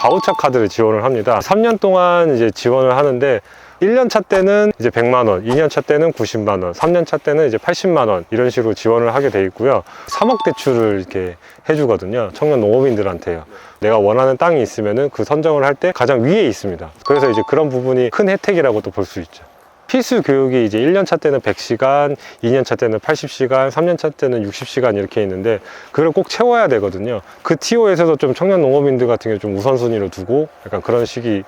바우처 카드를 지원을 합니다. 3년 동안 이제 지원을 하는데 1년 차 때는 이제 100만 원, 2년 차 때는 90만 원, 3년 차 때는 이제 80만 원 이런 식으로 지원을 하게 돼 있고요. 3억 대출을 이렇게 해주거든요. 청년 농업인들한테요. 내가 원하는 땅이 있으면은 그 선정을 할 때 가장 위에 있습니다. 그래서 이제 그런 부분이 큰 혜택이라고 또 볼 수 있죠. 필수 교육이 이제 1년 차 때는 100시간, 2년 차 때는 80시간, 3년 차 때는 60시간 이렇게 있는데 그걸 꼭 채워야 되거든요. 그 TO에서도 좀 청년 농업인들 같은 경우 좀 우선순위로 두고 약간 그런 식이기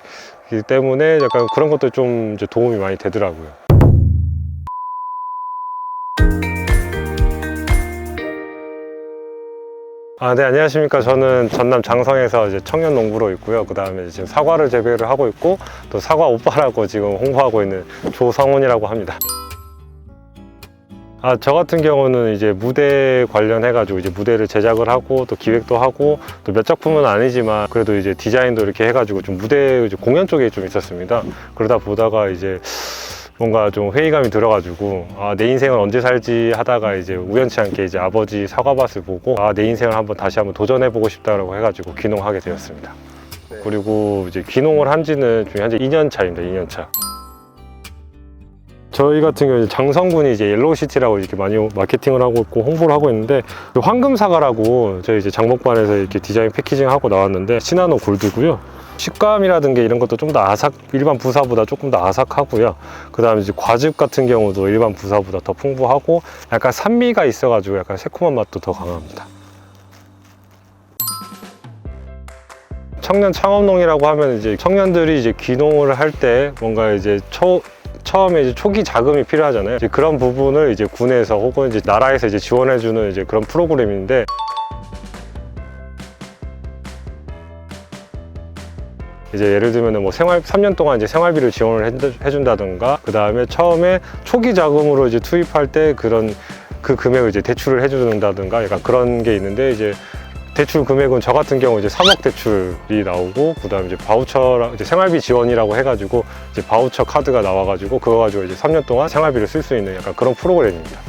때문에 약간 그런 것도 좀 이제 도움이 많이 되더라고요. 네, 안녕하십니까. 저는 전남 장성에서 이제 청년 농부로 있고요. 그 다음에 지금 사과를 재배를 하고 있고, 또 사과 오빠라고 지금 홍보하고 있는 조성훈이라고 합니다. 저 같은 경우는 이제 무대 관련해가지고 이제 무대를 제작을 하고 또 기획도 하고 또 몇 작품은 아니지만 그래도 이제 디자인도 이렇게 해가지고 좀 무대 이제 공연 쪽에 좀 있었습니다. 그러다 보다가 이제 뭔가 좀 회의감이 들어가지고 내 인생을 언제 살지 하다가 이제 우연치 않게 이제 아버지 사과밭을 보고 내 인생을 다시 한번 도전해보고 싶다라고 해가지고 귀농하게 되었습니다. 네. 그리고 이제 귀농을 한 지는 지금 현재 2년 차입니다. 2년 차. 저희 같은 경우 장성군이 이제 옐로우시티라고 이렇게 많이 마케팅을 하고 있고 홍보를 하고 있는데 황금사과라고 저희 이제 장목반에서 이렇게 디자인 패키징하고 나왔는데 시나노 골드고요. 식감이라든가 이런 것도 좀 더 일반 부사보다 조금 더 아삭하고요. 그 다음에 이제 과즙 같은 경우도 일반 부사보다 더 풍부하고 약간 산미가 있어가지고 약간 새콤한 맛도 더 강합니다. 청년 창업농이라고 하면 이제 청년들이 이제 귀농을 할 때 뭔가 이제 처음에 이제 초기 자금이 필요하잖아요. 이제 그런 부분을 이제 군에서 혹은 이제 나라에서 이제 지원해주는 이제 그런 프로그램인데 이제 예를 들면 뭐 3년 동안 이제 생활비를 지원을 해준다든가 그 다음에 처음에 초기 자금으로 이제 투입할 때 그 금액을 이제 대출을 해준다든가 약간 그런 게 있는데 이제 대출 금액은 저 같은 경우 이제 3억 대출이 나오고 그 다음에 이제 바우처 이제 생활비 지원이라고 해가지고 이제 바우처 카드가 나와가지고 그거 가지고 이제 3년 동안 생활비를 쓸 수 있는 약간 그런 프로그램입니다.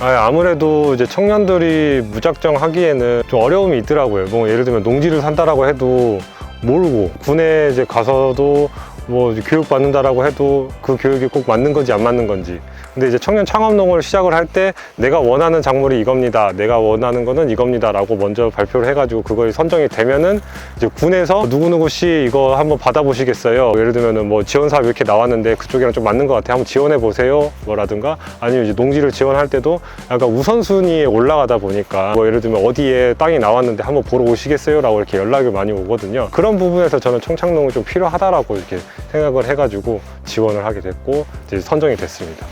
아무래도 이제 청년들이 무작정 하기에는 좀 어려움이 있더라고요. 뭐 예를 들면 농지를 산다라고 해도 모르고 군에 이제 가서도 뭐 교육 받는다라고 해도 그 교육이 꼭 맞는 건지 안 맞는 건지. 근데 이제 청년 창업농을 시작을 할 때 내가 원하는 작물이 이겁니다. 내가 원하는 거는 이겁니다. 라고 먼저 발표를 해가지고 그걸 선정이 되면은 이제 군에서 누구누구씨 이거 한번 받아보시겠어요? 예를 들면은 뭐 지원 사업 이렇게 나왔는데 그쪽이랑 좀 맞는 것 같아요. 한번 지원해 보세요. 뭐라든가 아니면 이제 농지를 지원할 때도 약간 우선순위에 올라가다 보니까 뭐 예를 들면 어디에 땅이 나왔는데 한번 보러 오시겠어요? 라고 이렇게 연락이 많이 오거든요. 그런 부분에서 저는 청창농이 좀 필요하다라고 이렇게 생각을 해가지고 지원을 하게 됐고 이제 선정이 됐습니다.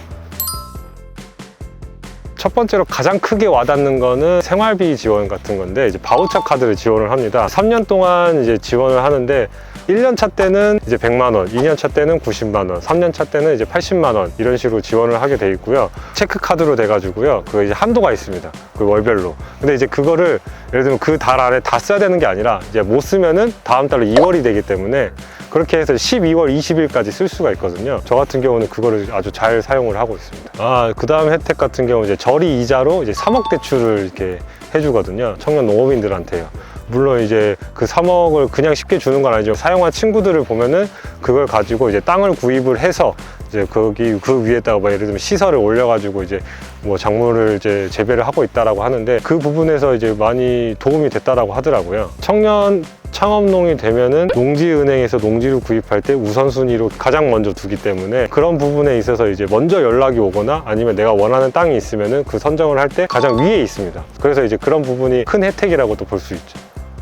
첫 번째로 가장 크게 와닿는 거는 생활비 지원 같은 건데 이제 바우처 카드를 지원을 합니다. 3년 동안 이제 지원을 하는데 1년 차 때는 이제 100만 원, 2년 차 때는 90만 원, 3년 차 때는 이제 80만 원 이런 식으로 지원을 하게 돼 있고요. 체크 카드로 돼 가지고요. 그 이제 한도가 있습니다. 그 월별로. 근데 이제 그거를 예를 들면 그 달 안에 다 써야 되는 게 아니라 이제 못 쓰면은 다음 달로 2월이 되기 때문에 그렇게 해서 12월 20일까지 쓸 수가 있거든요. 저 같은 경우는 그거를 아주 잘 사용을 하고 있습니다. 그 다음 혜택 같은 경우 이제 저리 이자로 이제 3억 대출을 이렇게 해주거든요. 청년 농업인들한테요. 물론 이제 그 3억을 그냥 쉽게 주는 건 아니죠. 사용한 친구들을 보면은 그걸 가지고 이제 땅을 구입을 해서 이제 거기 그 위에다가 뭐 예를 들면 시설을 올려가지고 이제 뭐 작물을 이제 재배를 하고 있다라고 하는데 그 부분에서 이제 많이 도움이 됐다라고 하더라고요. 청년 창업농이 되면은 농지은행에서 농지를 구입할 때 우선순위로 가장 먼저 두기 때문에 그런 부분에 있어서 이제 먼저 연락이 오거나 아니면 내가 원하는 땅이 있으면은 그 선정을 할 때 가장 위에 있습니다. 그래서 이제 그런 부분이 큰 혜택이라고 또 볼 수 있죠.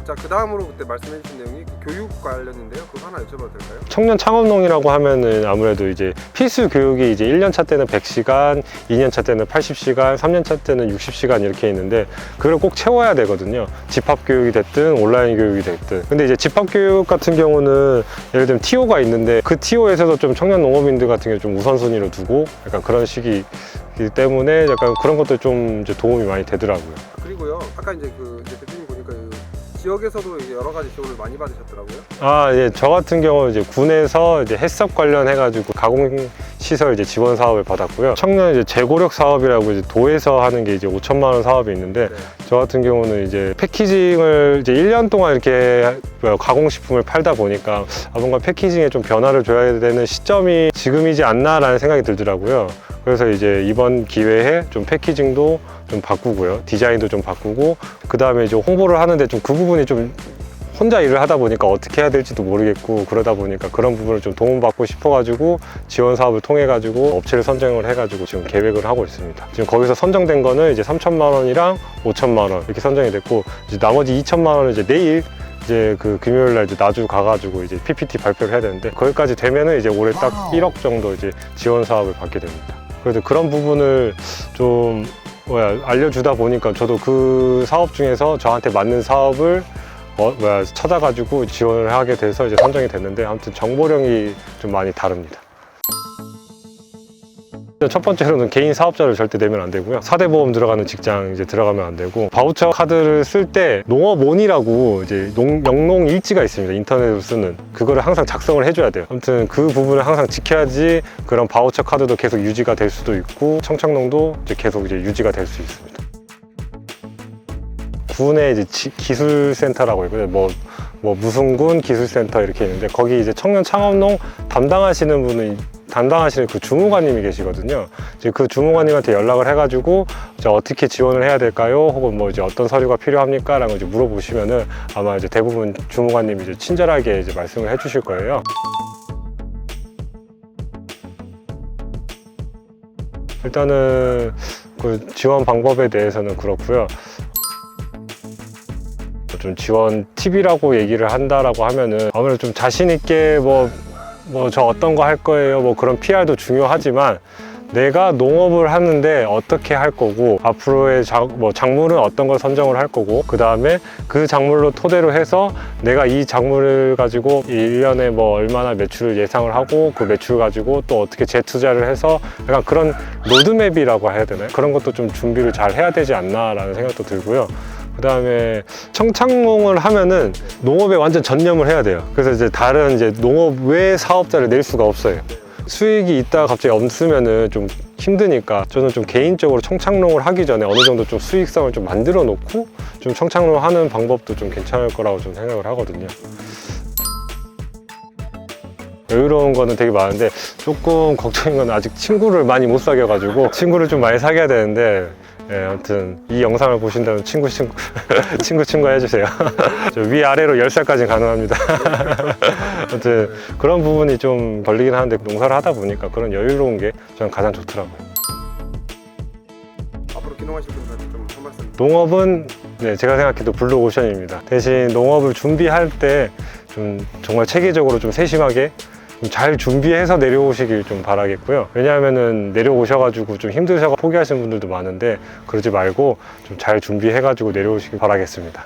자, 그 다음으로 그때 말씀해 주신 내용이 그 교육 관련인데요. 그거 하나 여쭤봐도 될까요? 청년 창업농이라고 하면은 아무래도 이제 필수 교육이 이제 1년 차 때는 100시간, 2년 차 때는 80시간, 3년 차 때는 60시간 이렇게 있는데 그걸 꼭 채워야 되거든요. 집합 교육이 됐든 온라인 교육이 됐든. 근데 이제 집합 교육 같은 경우는 예를 들면 TO가 있는데 그 TO에서도 좀 청년 농업인들 같은 경우 좀 우선순위로 두고 약간 그런 식이기 때문에 약간 그런 것도 좀 이제 도움이 많이 되더라고요. 그리고요. 아까 이제 이제 대표님 보니까 지역에서도 이제 여러 가지 지원을 많이 받으셨더라고요. 예. 저 같은 경우는 이제 군에서 이제 햇섭 관련해가지고 가공 시설 이제 지원 사업을 받았고요. 청년 이제 재고력 사업이라고 이제 도에서 하는 게 이제 5천만 원 사업이 있는데 저 같은 경우는 이제 패키징을 이제 1년 동안 이렇게 가공식품을 팔다 보니까 뭔가 패키징에 좀 변화를 줘야 되는 시점이 지금이지 않나라는 생각이 들더라고요. 그래서 이제 이번 기회에 좀 패키징도 좀 바꾸고요. 디자인도 좀 바꾸고 그 다음에 이제 홍보를 하는데 좀 그 부분이 좀 혼자 일을 하다 보니까 어떻게 해야 될지도 모르겠고 그러다 보니까 그런 부분을 좀 도움받고 싶어가지고 지원 사업을 통해가지고 업체를 선정을 해가지고 지금 계획을 하고 있습니다. 지금 거기서 선정된 거는 이제 3천만 원이랑 5천만 원 이렇게 선정이 됐고 이제 나머지 2천만 원은 이제 내일 이제 그 금요일 날 이제 나주 가가지고 이제 PPT 발표를 해야 되는데 거기까지 되면은 이제 올해 딱 1억 정도 이제 지원 사업을 받게 됩니다. 그래도 그런 부분을 좀 알려주다 보니까 저도 그 사업 중에서 저한테 맞는 사업을 찾아가지고 지원을 하게 돼서 이제 선정이 됐는데 아무튼 정보량이 좀 많이 다릅니다. 첫 번째로는 개인 사업자를 절대 내면 안 되고요. 4대 보험 들어가는 직장 이제 들어가면 안 되고 바우처 카드를 쓸 때 농업온이라고 이제 영농 일지가 있습니다. 인터넷으로 쓰는 그거를 항상 작성을 해줘야 돼요. 아무튼 그 부분을 항상 지켜야지 그런 바우처 카드도 계속 유지가 될 수도 있고 청착농도 이제 계속 이제 유지가 될 수 있습니다. 군의 이제 기술센터라고 있거든요. 뭐 무슨군 기술센터 이렇게 있는데 거기 이제 청년 창업농 담당하시는 그 주무관님이 계시거든요. 이제 그 주무관님한테 연락을 해가지고 이제 어떻게 지원을 해야 될까요? 혹은 뭐 이제 어떤 서류가 필요합니까? 라고 이제 물어보시면은 아마 이제 대부분 주무관님이 이제 친절하게 이제 말씀을 해주실 거예요. 일단은 그 지원 방법에 대해서는 그렇고요. 좀 지원 팁이라고 얘기를 한다라고 하면은 아무래도 좀 자신 있게 뭐 저 어떤 거 할 거예요 뭐 그런 PR도 중요하지만 내가 농업을 하는데 어떻게 할 거고 앞으로의 작물은 어떤 걸 선정을 할 거고 그 다음에 그 작물로 토대로 해서 내가 이 작물을 가지고 1년에 뭐 얼마나 매출을 예상을 하고 그 매출 가지고 또 어떻게 재투자를 해서 약간 그런 로드맵이라고 해야 되나요? 그런 것도 좀 준비를 잘 해야 되지 않나 라는 생각도 들고요. 그 다음에 청착농을 하면은 농업에 완전 전념을 해야 돼요. 그래서 이제 다른 이제 농업 외 사업자를 낼 수가 없어요. 수익이 있다가 갑자기 없으면은 좀 힘드니까 저는 좀 개인적으로 청착농을 하기 전에 어느 정도 좀 수익성을 좀 만들어 놓고 좀 청착농을 하는 방법도 좀 괜찮을 거라고 좀 생각을 하거든요. 여유로운 거는 되게 많은데 조금 걱정인 건 아직 친구를 많이 못 사귀어가지고 친구를 좀 많이 사귀어야 되는데 아무튼 이 영상을 보신다면 친구 해주세요. 저 위아래로 10살까지 가능합니다. 아무튼 그런 부분이 좀 걸리긴 하는데 농사를 하다 보니까 그런 여유로운 게 저는 가장 좋더라고요. 앞으로 기농하실 분들한테 좀 한 말씀. 농업은 제가 생각해도 블루오션입니다. 대신 농업을 준비할 때 좀 정말 체계적으로 좀 세심하게 잘 준비해서 내려오시길 좀 바라겠고요. 왜냐하면은 내려오셔가지고 좀 힘드셔서 포기하시는 분들도 많은데 그러지 말고 좀 잘 준비해가지고 내려오시길 바라겠습니다.